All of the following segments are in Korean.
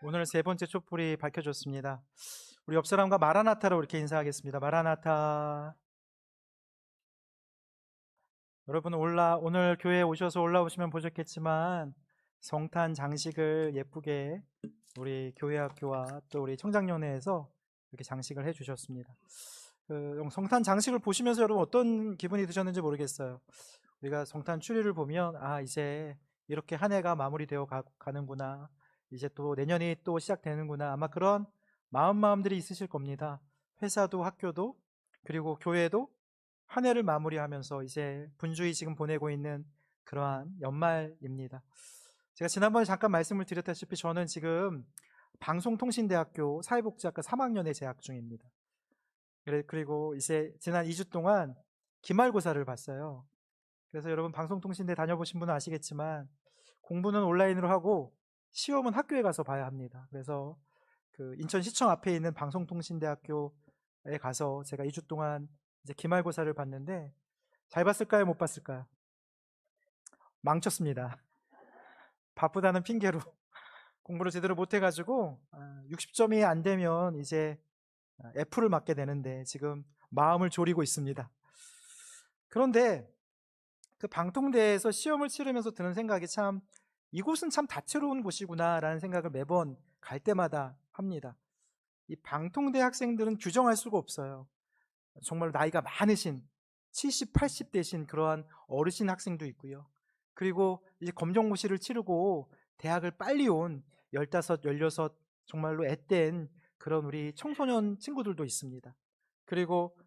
오늘 세 번째 촛불이 밝혀졌습니다. 우리 옆 사람과 마라나타로 이렇게 인사하겠습니다. 마라나타. 여러분 오늘 교회에 오셔서 올라오시면 보셨겠지만 성탄 장식을 예쁘게 우리 교회 학교와 또 우리 청장년회에서 이렇게 장식을 해주셨습니다. 성탄 장식을 보시면서 여러분 어떤 기분이 드셨는지 모르겠어요. 우리가 성탄 추리를 보면 이제 이렇게 한 해가 마무리되어 가는구나, 이제 또 내년이 또 시작되는구나, 아마 그런 마음들이 있으실 겁니다. 회사도 학교도 그리고 교회도 한 해를 마무리하면서 이제 분주히 지금 보내고 있는 그러한 연말입니다. 제가 지난번에 잠깐 말씀을 드렸다시피 저는 지금 방송통신대학교 사회복지학과 3학년에 재학 중입니다. 그리고 이제 지난 2주 동안 기말고사를 봤어요. 그래서 여러분 방송통신대 다녀보신 분은 아시겠지만 공부는 온라인으로 하고 시험은 학교에 가서 봐야 합니다. 그래서 그 인천시청 앞에 있는 방송통신대학교에 가서 제가 2주 동안 이제 기말고사를 봤는데 잘 봤을까요? 못 봤을까요? 망쳤습니다. 바쁘다는 핑계로 공부를 제대로 못해가지고 60점이 안 되면 이제 F를 맞게 되는데 지금 마음을 졸이고 있습니다. 그런데 그 방통대에서 시험을 치르면서 드는 생각이 참, 이곳은 참 다채로운 곳이구나 라는 생각을 매번 갈 때마다 합니다. 이 방통대 학생들은 규정할 수가 없어요. 정말 나이가 많으신 70, 80 되신 그러한 어르신 학생도 있고요. 그리고 이제 검정고시를 치르고 대학을 빨리 온 15, 16 정말로 앳된 그런 우리 청소년 친구들도 있습니다. 그리고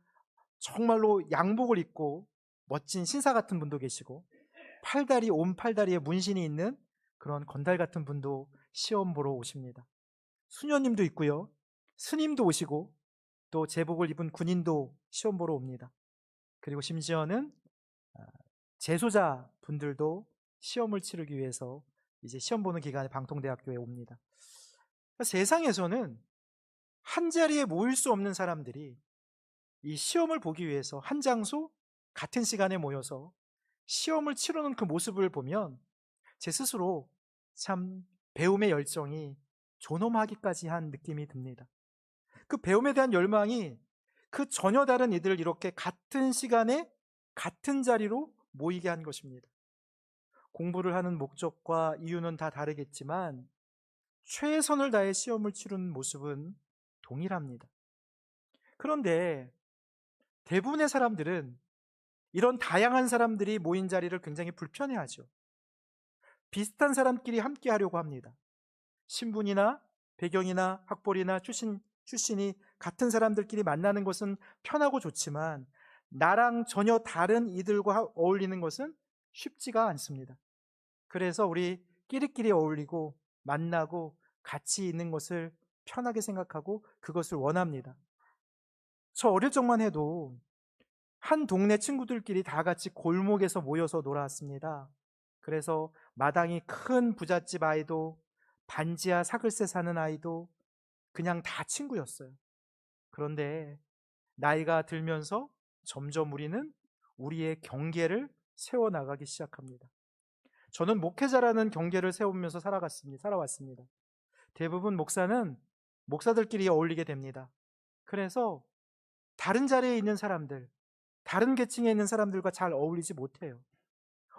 정말로 양복을 입고 멋진 신사 같은 분도 계시고 온 팔다리에 문신이 있는 그런 건달 같은 분도 시험 보러 오십니다. 수녀님도 있고요. 스님도 오시고 또 제복을 입은 군인도 시험 보러 옵니다. 그리고 심지어는 재소자 분들도 시험을 치르기 위해서 이제 시험 보는 기간에 방통대학교에 옵니다. 세상에서는 한 자리에 모일 수 없는 사람들이 이 시험을 보기 위해서 한 장소 같은 시간에 모여서 시험을 치르는 그 모습을 보면 제 스스로 참 배움의 열정이 존엄하기까지 한 느낌이 듭니다. 그 배움에 대한 열망이 그 전혀 다른 이들을 이렇게 같은 시간에 같은 자리로 모이게 한 것입니다. 공부를 하는 목적과 이유는 다 다르겠지만 최선을 다해 시험을 치르는 모습은 동일합니다. 그런데 대부분의 사람들은 이런 다양한 사람들이 모인 자리를 굉장히 불편해하죠. 비슷한 사람끼리 함께 하려고 합니다. 신분이나 배경이나 학벌이나 출신이 같은 사람들끼리 만나는 것은 편하고 좋지만 나랑 전혀 다른 이들과 어울리는 것은 쉽지가 않습니다. 그래서 우리 끼리끼리 어울리고 만나고 같이 있는 것을 편하게 생각하고 그것을 원합니다. 저 어릴 적만 해도 한 동네 친구들끼리 다 같이 골목에서 모여서 놀았습니다. 그래서 마당이 큰 부잣집 아이도 반지하 사글세 사는 아이도 그냥 다 친구였어요. 그런데 나이가 들면서 점점 우리는 우리의 경계를 세워나가기 시작합니다. 저는 목회자라는 경계를 세우면서 살아왔습니다. 대부분 목사들끼리 어울리게 됩니다. 그래서 다른 자리에 있는 사람들, 다른 계층에 있는 사람들과 잘 어울리지 못해요.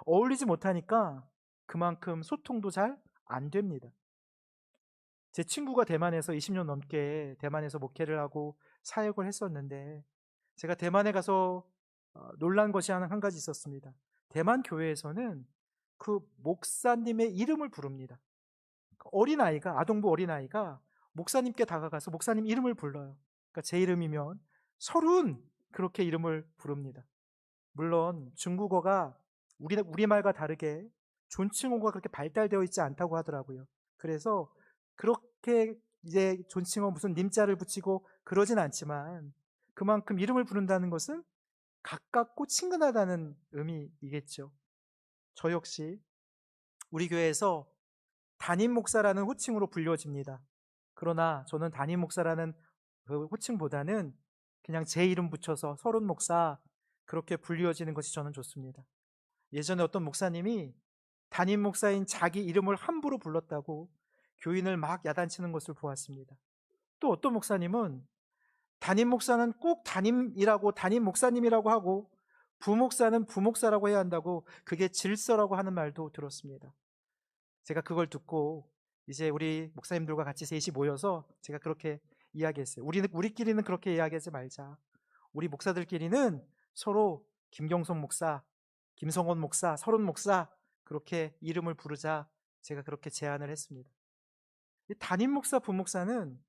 어울리지 못하니까 그만큼 소통도 잘 안 됩니다. 제 친구가 대만에서 20년 넘게 대만에서 목회를 하고 사역을 했었는데 제가 대만에 가서 놀란 것이 한 가지 있었습니다. 대만 교회에서는 그 목사님의 이름을 부릅니다. 아동부 어린아이가 목사님께 다가가서 목사님 이름을 불러요. 그러니까 제 이름이면 서른 그렇게 이름을 부릅니다. 물론 중국어가 우리말과 다르게 존칭어가 그렇게 발달되어 있지 않다고 하더라고요. 그래서 그렇게 이제 존칭어 무슨 님자를 붙이고 그러진 않지만 그만큼 이름을 부른다는 것은 가깝고 친근하다는 의미이겠죠. 저 역시 우리 교회에서 담임 목사라는 호칭으로 불려집니다. 그러나 저는 담임 목사라는 그 호칭보다는 그냥 제 이름 붙여서 서른 목사 그렇게 불리어지는 것이 저는 좋습니다. 예전에 어떤 목사님이 담임 목사인 자기 이름을 함부로 불렀다고 교인을 막 야단치는 것을 보았습니다. 또 어떤 목사님은 담임 목사는 꼭 담임 목사님이라고 하고 부목사는 부목사라고 해야 한다고, 그게 질서라고 하는 말도 들었습니다. 제가 그걸 듣고 이제 우리 목사님들과 같이 셋이 모여서 제가 그렇게 이야기했어요. 우리끼리는 그렇게 이야기하지 말자. 우리 목사들끼리는 서로 김경선 목사, 김성원 목사, 서른 목사 그렇게 이름을 부르자. 제가 그렇게 제안을 했습니다. 이 담임 목사, 부목사는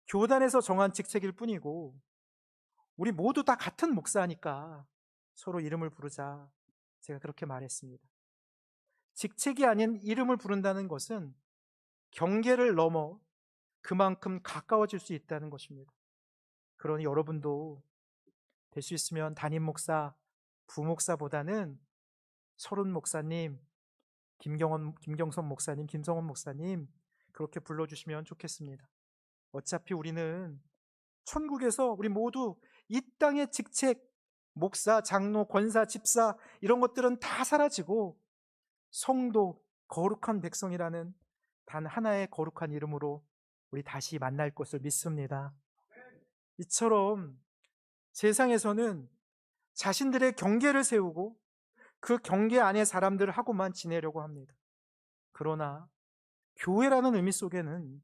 교단에서 정한 직책일 뿐이고 우리 모두 다 같은 목사니까 서로 이름을 부르자. 제가 그렇게 말했습니다. 직책이 아닌 이름을 부른다는 것은 경계를 넘어 그만큼 가까워질 수 있다는 것입니다. 그러니 여러분도 될 수 있으면 담임 목사, 부목사보다는 서른 목사님, 김경선 목사님, 김성원 목사님 그렇게 불러주시면 좋겠습니다. 어차피 우리는 천국에서 우리 모두 이 땅의 직책, 목사, 장로, 권사, 집사 이런 것들은 다 사라지고 성도, 거룩한 백성이라는 단 하나의 거룩한 이름으로 우리 다시 만날 것을 믿습니다. 이처럼 세상에서는 자신들의 경계를 세우고 그 경계 안에 사람들을 하고만 지내려고 합니다. 그러나 교회라는 의미 속에는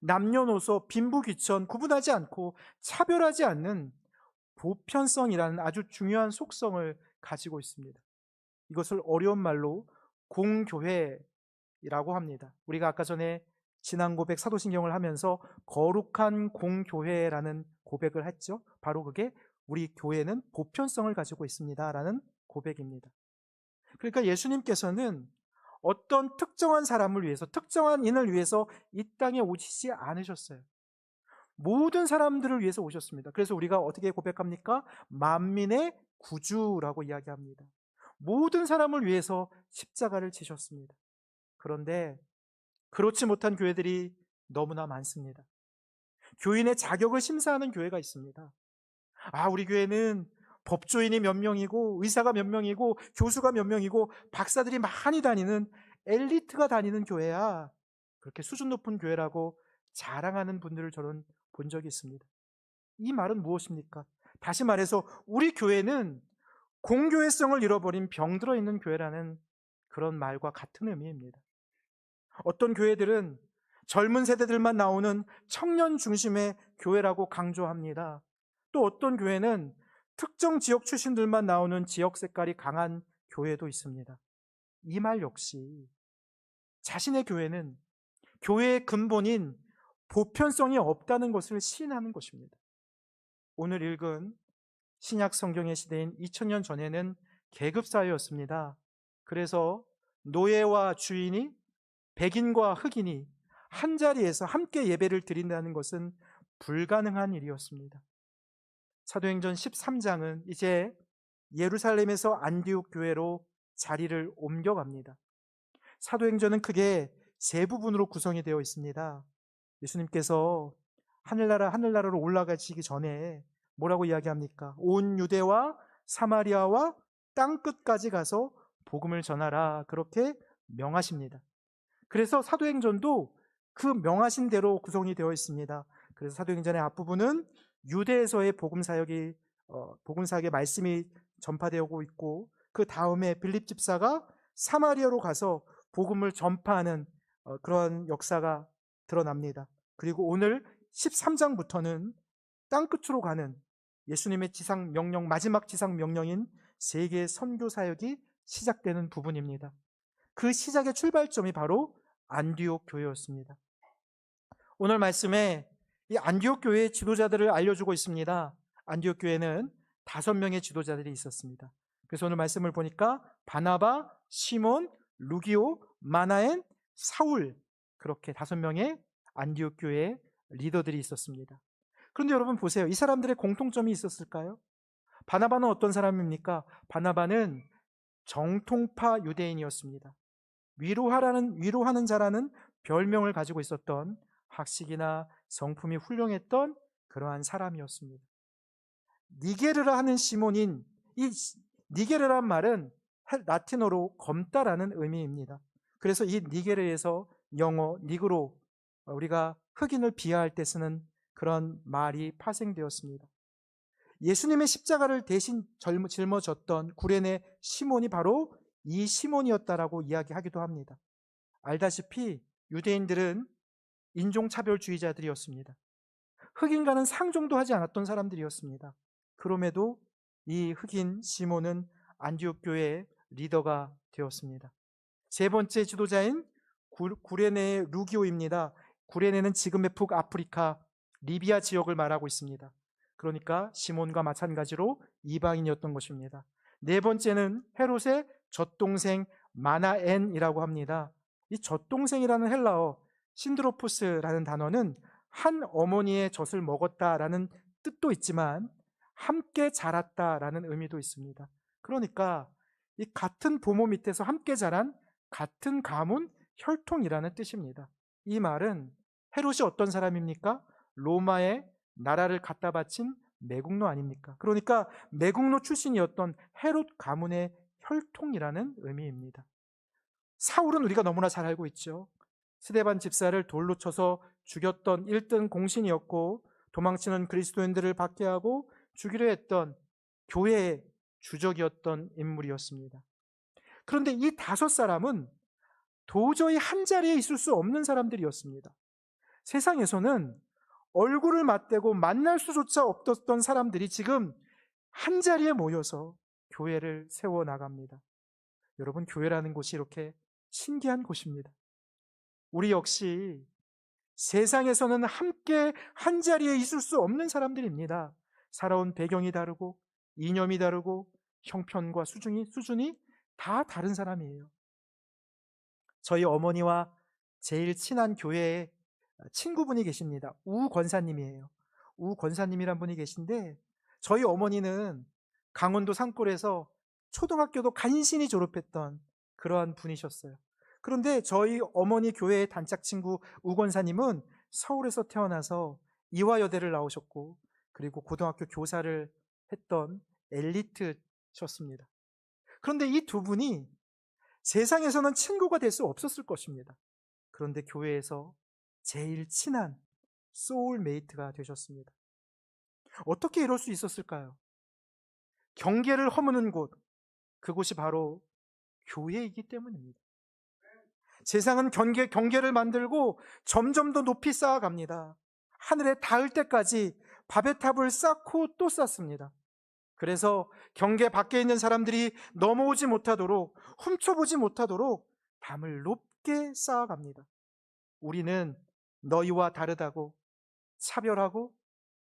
남녀노소, 빈부귀천 구분하지 않고 차별하지 않는 보편성이라는 아주 중요한 속성을 가지고 있습니다. 이것을 어려운 말로 공교회라고 합니다. 우리가 아까 전에 지난 고백 사도신경을 하면서 거룩한 공교회라는 고백을 했죠. 바로 그게 우리 교회는 보편성을 가지고 있습니다라는 고백입니다. 그러니까 예수님께서는 어떤 특정한 사람을 위해서, 특정한 인을 위해서 이 땅에 오시지 않으셨어요. 모든 사람들을 위해서 오셨습니다. 그래서 우리가 어떻게 고백합니까? 만민의 구주라고 이야기합니다. 모든 사람을 위해서 십자가를 지셨습니다. 그런데 그렇지 못한 교회들이 너무나 많습니다. 교인의 자격을 심사하는 교회가 있습니다. 우리 교회는 법조인이 몇 명이고 의사가 몇 명이고 교수가 몇 명이고 박사들이 많이 다니는 엘리트가 다니는 교회야. 그렇게 수준 높은 교회라고 자랑하는 분들을 저는 본 적이 있습니다. 이 말은 무엇입니까? 다시 말해서 우리 교회는 공교회성을 잃어버린 병들어 있는 교회라는 그런 말과 같은 의미입니다. 어떤 교회들은 젊은 세대들만 나오는 청년 중심의 교회라고 강조합니다. 또 어떤 교회는 특정 지역 출신들만 나오는 지역 색깔이 강한 교회도 있습니다. 이 말 역시 자신의 교회는 교회의 근본인 보편성이 없다는 것을 시인하는 것입니다. 오늘 읽은 신약 성경의 시대인 2000년 전에는 계급사회였습니다. 그래서 노예와 주인이, 백인과 흑인이 한 자리에서 함께 예배를 드린다는 것은 불가능한 일이었습니다. 사도행전 13장은 이제 예루살렘에서 안디옥 교회로 자리를 옮겨갑니다. 사도행전은 크게 세 부분으로 구성이 되어 있습니다. 예수님께서 하늘나라로 올라가시기 전에 뭐라고 이야기합니까? 온 유대와 사마리아와 땅끝까지 가서 복음을 전하라, 그렇게 명하십니다. 그래서 사도행전도 그 명하신 대로 구성이 되어 있습니다. 그래서 사도행전의 앞부분은 유대에서의 복음사역의 말씀이 전파되고 있고, 그 다음에 빌립 집사가 사마리아로 가서 복음을 전파하는 그런 역사가 드러납니다. 그리고 오늘 13장부터는 땅끝으로 가는 예수님의 지상 명령, 마지막 지상 명령인 세계 선교 사역이 시작되는 부분입니다. 그 시작의 출발점이 바로 안디옥 교회였습니다. 오늘 말씀에 이 안디옥 교회의 지도자들을 알려주고 있습니다. 안디옥 교회는 5명의 지도자들이 있었습니다. 그래서 오늘 말씀을 보니까 바나바, 시몬, 루기오, 마나엔, 사울, 그렇게 5명의 안디옥 교회의 리더들이 있었습니다. 그런데 여러분 보세요. 이 사람들의 공통점이 있었을까요? 바나바는 어떤 사람입니까? 바나바는 정통파 유대인이었습니다. 위로하는 자라는 별명을 가지고 있었던, 학식이나 성품이 훌륭했던 그러한 사람이었습니다. 니게르라 하는 시몬인, 이 니게르란 말은 라틴어로 검다라는 의미입니다. 그래서 이 니게르에서 영어 니그로, 우리가 흑인을 비하할 때 쓰는 그런 말이 파생되었습니다. 예수님의 십자가를 대신 짊어졌던 구레네 시몬이 바로 이 시몬이었다라고 이야기하기도 합니다. 알다시피 유대인들은 인종차별주의자들이었습니다. 흑인과는 상종도 하지 않았던 사람들이었습니다. 그럼에도 이 흑인 시몬은 안디옥 교회의 리더가 되었습니다. 세 번째 지도자인 구레네의 루기오입니다. 구레네는 지금의 북아프리카 리비아 지역을 말하고 있습니다. 그러니까 시몬과 마찬가지로 이방인이었던 것입니다. 네 번째는 헤롯의 젖동생 마나엔이라고 합니다. 이 젖동생이라는 헬라어 신드로포스라는 단어는 한 어머니의 젖을 먹었다라는 뜻도 있지만 함께 자랐다라는 의미도 있습니다. 그러니까 이 같은 부모 밑에서 함께 자란 같은 가문 혈통이라는 뜻입니다. 이 말은 헤롯이 어떤 사람입니까? 로마의 나라를 갖다 바친 매국노 아닙니까? 그러니까 매국노 출신이었던 헤롯 가문의 혈통이라는 의미입니다. 사울은 우리가 너무나 잘 알고 있죠. 스데반 집사를 돌로 쳐서 죽였던 1등 공신이었고 도망치는 그리스도인들을 박해하고 죽이려 했던 교회의 주적이었던 인물이었습니다. 그런데 이 5사람은 도저히 한자리에 있을 수 없는 사람들이었습니다. 세상에서는 얼굴을 맞대고 만날 수조차 없었던 사람들이 지금 한자리에 모여서 교회를 세워나갑니다. 여러분, 교회라는 곳이 이렇게 신기한 곳입니다. 우리 역시 세상에서는 함께 한자리에 있을 수 없는 사람들입니다. 살아온 배경이 다르고 이념이 다르고 형편과 수준이 다 다른 사람이에요. 저희 어머니와 제일 친한 교회에 친구분이 계십니다. 우 권사님이에요. 우 권사님이란 분이 계신데 저희 어머니는 강원도 산골에서 초등학교도 간신히 졸업했던 그러한 분이셨어요. 그런데 저희 어머니 교회의 단짝 친구 우 권사님은 서울에서 태어나서 이화여대를 나오셨고 그리고 고등학교 교사를 했던 엘리트셨습니다. 그런데 이 두 분이 세상에서는 친구가 될 수 없었을 것입니다. 그런데 교회에서 제일 친한 소울메이트가 되셨습니다. 어떻게 이럴 수 있었을까요? 경계를 허무는 곳, 그곳이 바로 교회이기 때문입니다. 세상은 경계를 만들고 점점 더 높이 쌓아갑니다. 하늘에 닿을 때까지 밥의 탑을 쌓고 또 쌓습니다. 그래서 경계 밖에 있는 사람들이 넘어오지 못하도록, 훔쳐보지 못하도록 담을 높게 쌓아갑니다. 우리는 너희와 다르다고 차별하고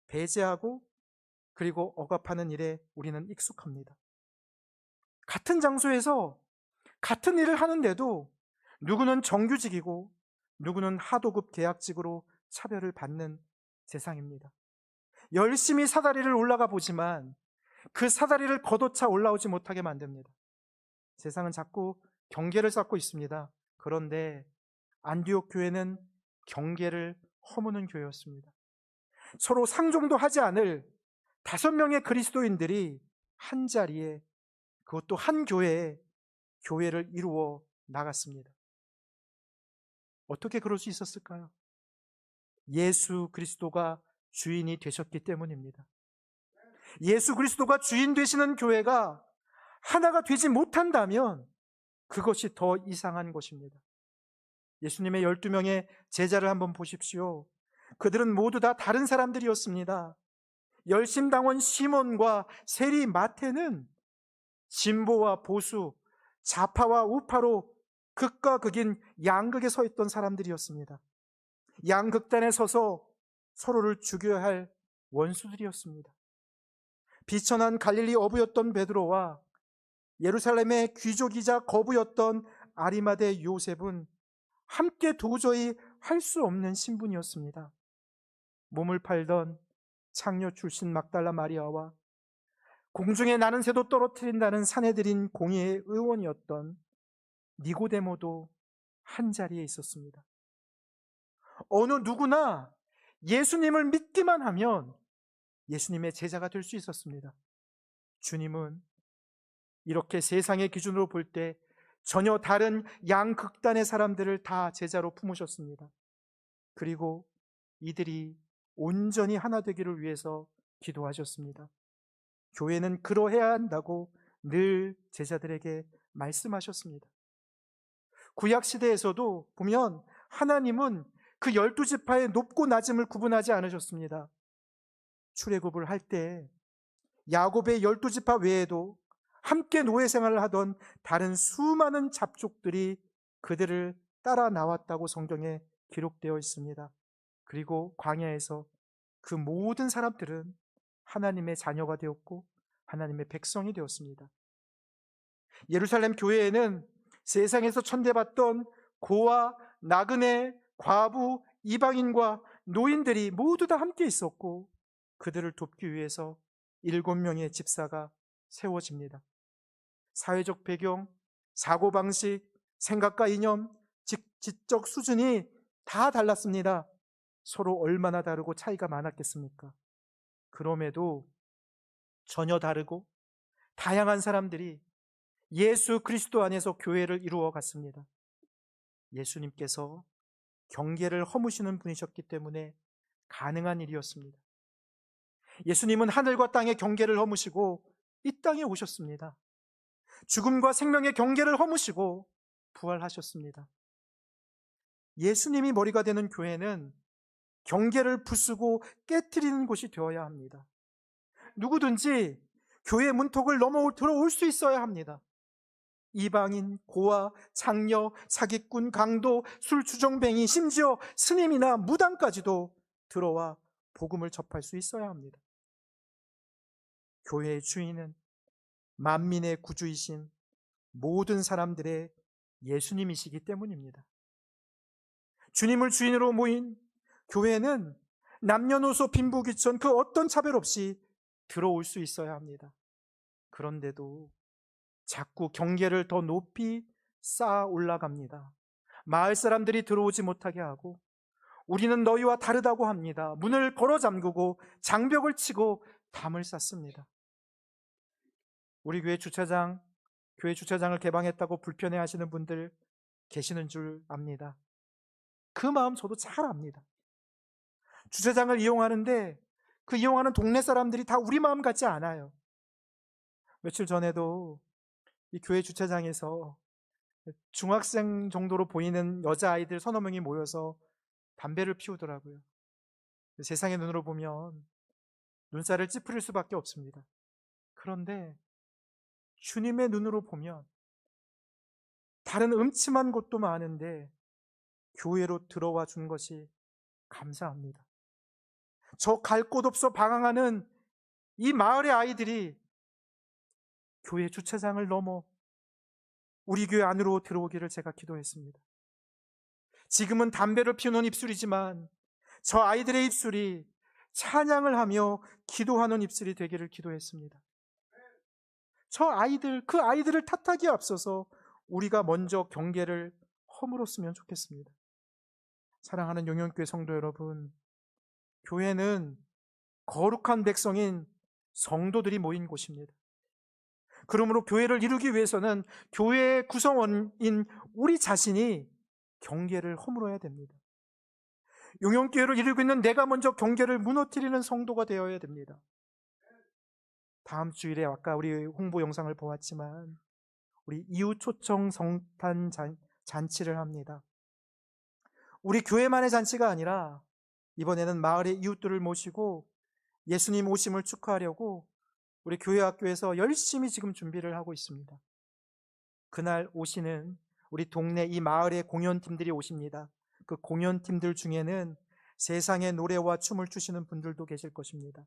배제하고 그리고 억압하는 일에 우리는 익숙합니다. 같은 장소에서 같은 일을 하는데도 누구는 정규직이고 누구는 하도급 계약직으로 차별을 받는 세상입니다. 열심히 사다리를 올라가 보지만 그 사다리를 걷어차 올라오지 못하게 만듭니다. 세상은 자꾸 경계를 쌓고 있습니다. 그런데 안디옥 교회는 경계를 허무는 교회였습니다. 서로 상종도 하지 않을 5명의 그리스도인들이 한 자리에, 그것도 한 교회에 교회를 이루어 나갔습니다. 어떻게 그럴 수 있었을까요? 예수 그리스도가 주인이 되셨기 때문입니다. 예수 그리스도가 주인 되시는 교회가 하나가 되지 못한다면 그것이 더 이상한 것입니다. 예수님의 12명의 제자를 한번 보십시오. 그들은 모두 다 다른 사람들이었습니다. 열심당원 시몬과 세리 마태는 진보와 보수, 좌파와 우파로 극과 극인 양극에 서 있던 사람들이었습니다. 양극단에 서서 서로를 죽여야 할 원수들이었습니다. 비천한 갈릴리 어부였던 베드로와 예루살렘의 귀족이자 거부였던 아리마대 요셉은 함께 도저히 할 수 없는 신분이었습니다. 몸을 팔던 창녀 출신 막달라 마리아와 공중에 나는 새도 떨어뜨린다는 사내들인 공의의 의원이었던 니고데모도 한 자리에 있었습니다. 어느 누구나 예수님을 믿기만 하면 예수님의 제자가 될 수 있었습니다. 주님은 이렇게 세상의 기준으로 볼 때 전혀 다른 양극단의 사람들을 다 제자로 품으셨습니다. 그리고 이들이 온전히 하나 되기를 위해서 기도하셨습니다. 교회는 그러해야 한다고 늘 제자들에게 말씀하셨습니다. 구약 시대에서도 보면 하나님은 그 12지파의 높고 낮음을 구분하지 않으셨습니다. 출애굽을 할 때 야곱의 12지파 외에도 함께 노예 생활을 하던 다른 수많은 잡족들이 그들을 따라 나왔다고 성경에 기록되어 있습니다. 그리고 광야에서 그 모든 사람들은 하나님의 자녀가 되었고 하나님의 백성이 되었습니다. 예루살렘 교회에는 세상에서 천대받던 고아, 나그네, 과부, 이방인과 노인들이 모두 다 함께 있었고 그들을 돕기 위해서 7명의 집사가 세워집니다. 사회적 배경, 사고방식, 생각과 이념, 지적 수준이 다 달랐습니다. 서로 얼마나 다르고 차이가 많았겠습니까? 그럼에도 전혀 다르고 다양한 사람들이 예수 그리스도 안에서 교회를 이루어 갔습니다. 예수님께서 경계를 허무시는 분이셨기 때문에 가능한 일이었습니다. 예수님은 하늘과 땅의 경계를 허무시고 이 땅에 오셨습니다. 죽음과 생명의 경계를 허무시고 부활하셨습니다. 예수님이 머리가 되는 교회는 경계를 부수고 깨트리는 곳이 되어야 합니다. 누구든지 교회 문턱을 넘어 들어올 수 있어야 합니다. 이방인, 고아, 장녀, 사기꾼, 강도, 술주정뱅이, 심지어 스님이나 무당까지도 들어와 복음을 접할 수 있어야 합니다. 교회의 주인은 만민의 구주이신 모든 사람들의 예수님이시기 때문입니다. 주님을 주인으로 모인 교회는 남녀노소 빈부귀천 그 어떤 차별 없이 들어올 수 있어야 합니다. 그런데도 자꾸 경계를 더 높이 쌓아 올라갑니다. 마을 사람들이 들어오지 못하게 하고 우리는 너희와 다르다고 합니다. 문을 걸어 잠그고 장벽을 치고 담을 쌓습니다. 우리 교회 주차장을 개방했다고 불편해 하시는 분들 계시는 줄 압니다. 그 마음 저도 잘 압니다. 주차장을 이용하는데 그 이용하는 동네 사람들이 다 우리 마음 같지 않아요. 며칠 전에도 이 교회 주차장에서 중학생 정도로 보이는 여자아이들 서너 명이 모여서 담배를 피우더라고요. 세상의 눈으로 보면 눈살을 찌푸릴 수밖에 없습니다. 그런데 주님의 눈으로 보면 다른 음침한 곳도 많은데 교회로 들어와 준 것이 감사합니다. 저 갈 곳 없어 방황하는 이 마을의 아이들이 교회 주차장을 넘어 우리 교회 안으로 들어오기를 제가 기도했습니다. 지금은 담배를 피우는 입술이지만 저 아이들의 입술이 찬양을 하며 기도하는 입술이 되기를 기도했습니다. 그 아이들을 탓하기에 앞서서 우리가 먼저 경계를 허물었으면 좋겠습니다. 사랑하는 용영교회 성도 여러분, 교회는 거룩한 백성인 성도들이 모인 곳입니다. 그러므로 교회를 이루기 위해서는 교회의 구성원인 우리 자신이 경계를 허물어야 됩니다. 용영교회를 이루고 있는 내가 먼저 경계를 무너뜨리는 성도가 되어야 됩니다. 다음 주일에 아까 우리 홍보 영상을 보았지만 우리 이웃 초청 성탄 잔치를 합니다. 우리 교회만의 잔치가 아니라 이번에는 마을의 이웃들을 모시고 예수님 오심을 축하하려고 우리 교회 학교에서 열심히 지금 준비를 하고 있습니다. 그날 오시는 우리 동네 이 마을의 공연팀들이 오십니다. 그 공연팀들 중에는 세상의 노래와 춤을 추시는 분들도 계실 것입니다.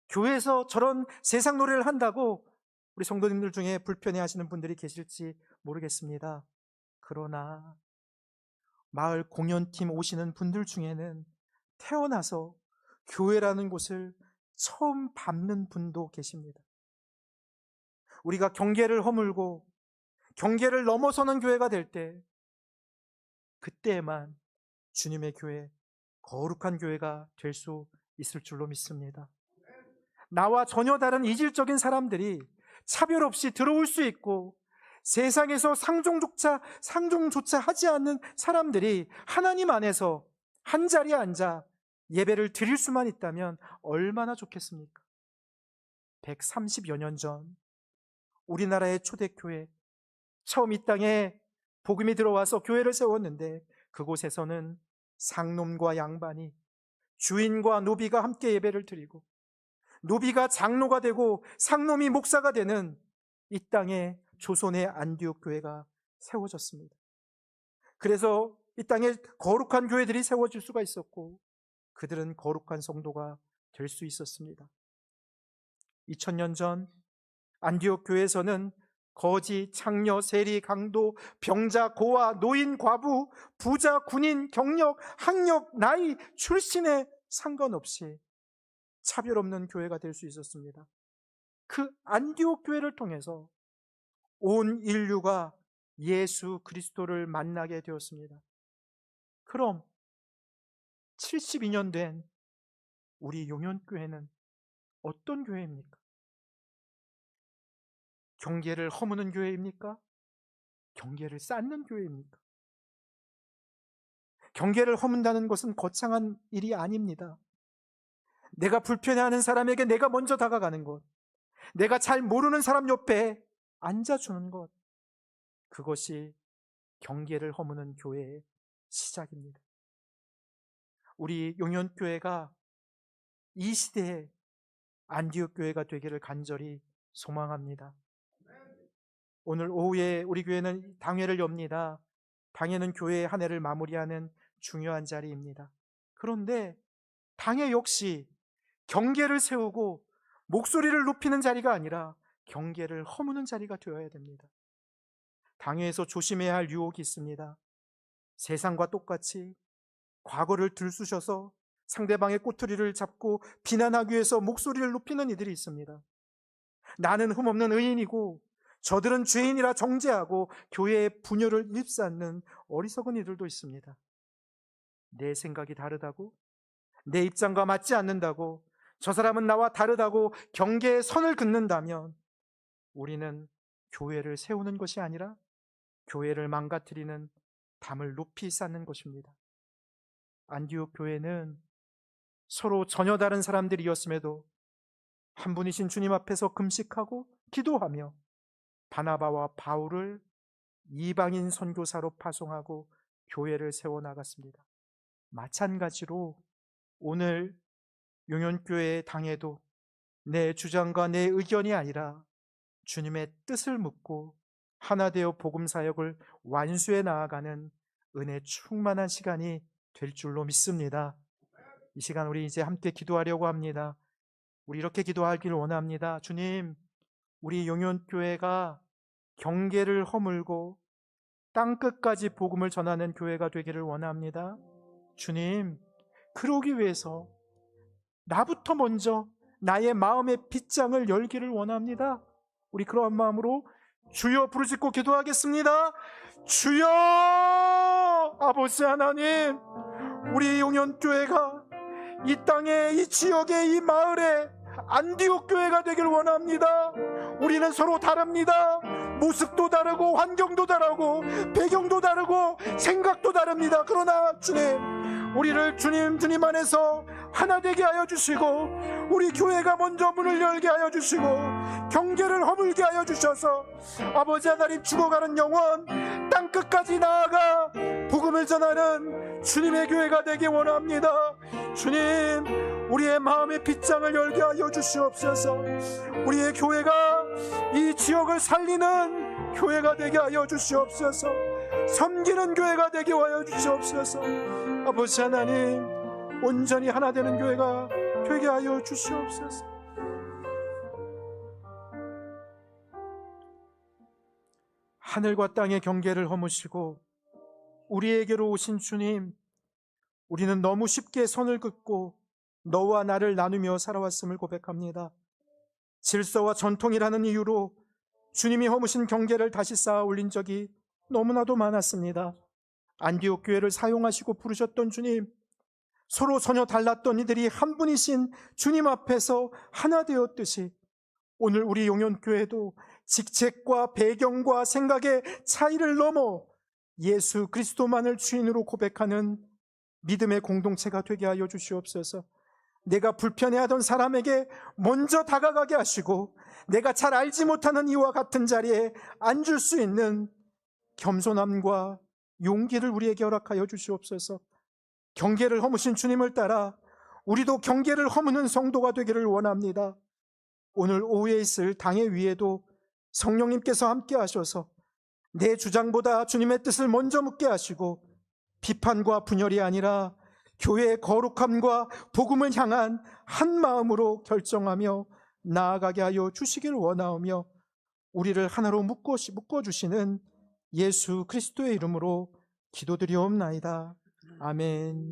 교회에서 저런 세상 노래를 한다고 우리 성도님들 중에 불편해하시는 분들이 계실지 모르겠습니다. 그러나 마을 공연팀 오시는 분들 중에는 태어나서 교회라는 곳을 처음 밟는 분도 계십니다. 우리가 경계를 허물고 경계를 넘어서는 교회가 될 때 그때에만 주님의 교회, 거룩한 교회가 될 수 있을 줄로 믿습니다. 나와 전혀 다른 이질적인 사람들이 차별 없이 들어올 수 있고 세상에서 상종조차 하지 않는 사람들이 하나님 안에서 한 자리에 앉아 예배를 드릴 수만 있다면 얼마나 좋겠습니까? 130여 년 전 우리나라의 초대교회, 처음 이 땅에 복음이 들어와서 교회를 세웠는데, 그곳에서는 상놈과 양반이, 주인과 노비가 함께 예배를 드리고, 노비가 장로가 되고 상놈이 목사가 되는 이 땅에 조선의 안디옥 교회가 세워졌습니다. 그래서 이 땅에 거룩한 교회들이 세워질 수가 있었고, 그들은 거룩한 성도가 될 수 있었습니다. 2000년 전 안디옥 교회에서는 거지, 창녀, 세리, 강도, 병자, 고아, 노인, 과부, 부자, 군인, 경력, 학력, 나이, 출신에 상관없이 차별 없는 교회가 될 수 있었습니다. 그 안디옥 교회를 통해서 온 인류가 예수 그리스도를 만나게 되었습니다. 그럼 72년 된 우리 용현교회는 어떤 교회입니까? 경계를 허무는 교회입니까? 경계를 쌓는 교회입니까? 경계를 허문다는 것은 거창한 일이 아닙니다. 내가 불편해하는 사람에게 내가 먼저 다가가는 것, 내가 잘 모르는 사람 옆에 앉아주는 것, 그것이 경계를 허무는 교회의 시작입니다. 우리 용현교회가 이 시대에 안디옥 교회가 되기를 간절히 소망합니다. 오늘 오후에 우리 교회는 당회를 엽니다. 당회는 교회의 한 해를 마무리하는 중요한 자리입니다. 그런데 당회 역시 경계를 세우고 목소리를 높이는 자리가 아니라 경계를 허무는 자리가 되어야 됩니다. 당회에서 조심해야 할 유혹이 있습니다. 세상과 똑같이 과거를 들쑤셔서 상대방의 꼬투리를 잡고 비난하기 위해서 목소리를 높이는 이들이 있습니다. 나는 흠없는 의인이고 저들은 죄인이라 정죄하고 교회의 분열을 일삼는 어리석은 이들도 있습니다. 내 생각이 다르다고, 내 입장과 맞지 않는다고, 저 사람은 나와 다르다고 경계의 선을 긋는다면 우리는 교회를 세우는 것이 아니라 교회를 망가뜨리는 담을 높이 쌓는 것입니다. 안디옥 교회는 서로 전혀 다른 사람들이었음에도 한 분이신 주님 앞에서 금식하고 기도하며 바나바와 바울을 이방인 선교사로 파송하고 교회를 세워나갔습니다. 마찬가지로 오늘 용현교회의 당에도 내 주장과 내 의견이 아니라 주님의 뜻을 묻고 하나 되어 복음사역을 완수해 나아가는 은혜 충만한 시간이 될 줄로 믿습니다. 이 시간 우리 이제 함께 기도하려고 합니다. 우리 이렇게 기도하길 원합니다. 주님, 우리 용현교회가 경계를 허물고 땅끝까지 복음을 전하는 교회가 되기를 원합니다. 주님, 그러기 위해서 나부터 먼저 나의 마음의 빗장을 열기를 원합니다. 우리 그러한 마음으로 주여 부르짖고 기도하겠습니다. 주여! 아버지 하나님, 우리 용현교회가 이 땅에, 이 지역에, 이 마을에 안디옥 교회가 되길 원합니다. 우리는 서로 다릅니다. 모습도 다르고 환경도 다르고 배경도 다르고 생각도 다릅니다. 그러나 주님, 우리를 주님 안에서 하나 되게 하여 주시고 우리 교회가 먼저 문을 열게 하여 주시고 경계를 허물게 하여 주셔서 아버지 하나님, 죽어가는 영혼 땅끝까지 나아가 복음을 전하는 주님의 교회가 되기 원합니다. 주님, 우리의 마음의 빗장을 열게 하여 주시옵소서. 우리의 교회가 이 지역을 살리는 교회가 되게 하여 주시옵소서. 섬기는 교회가 되게 하여 주시옵소서. 아버지 하나님, 온전히 하나 되는 교회가 되게 하여 주시옵소서. 하늘과 땅의 경계를 허무시고 우리에게로 오신 주님, 우리는 너무 쉽게 선을 긋고 너와 나를 나누며 살아왔음을 고백합니다. 질서와 전통이라는 이유로 주님이 허무신 경계를 다시 쌓아 올린 적이 너무나도 많았습니다. 안디옥 교회를 사용하시고 부르셨던 주님, 서로 전혀 달랐던 이들이 한 분이신 주님 앞에서 하나 되었듯이 오늘 우리 용현교회도 직책과 배경과 생각의 차이를 넘어 예수 그리스도만을 주인으로 고백하는 믿음의 공동체가 되게 하여 주시옵소서. 내가 불편해하던 사람에게 먼저 다가가게 하시고 내가 잘 알지 못하는 이와 같은 자리에 앉을 수 있는 겸손함과 용기를 우리에게 허락하여 주시옵소서. 경계를 허무신 주님을 따라 우리도 경계를 허무는 성도가 되기를 원합니다. 오늘 오후에 있을 당회 위에도 성령님께서 함께 하셔서 내 주장보다 주님의 뜻을 먼저 묻게 하시고 비판과 분열이 아니라 교회의 거룩함과 복음을 향한 한 마음으로 결정하며 나아가게 하여 주시길 원하오며 우리를 하나로 묶어주시는 예수 그리스도의 이름으로 기도드리옵나이다. 아멘.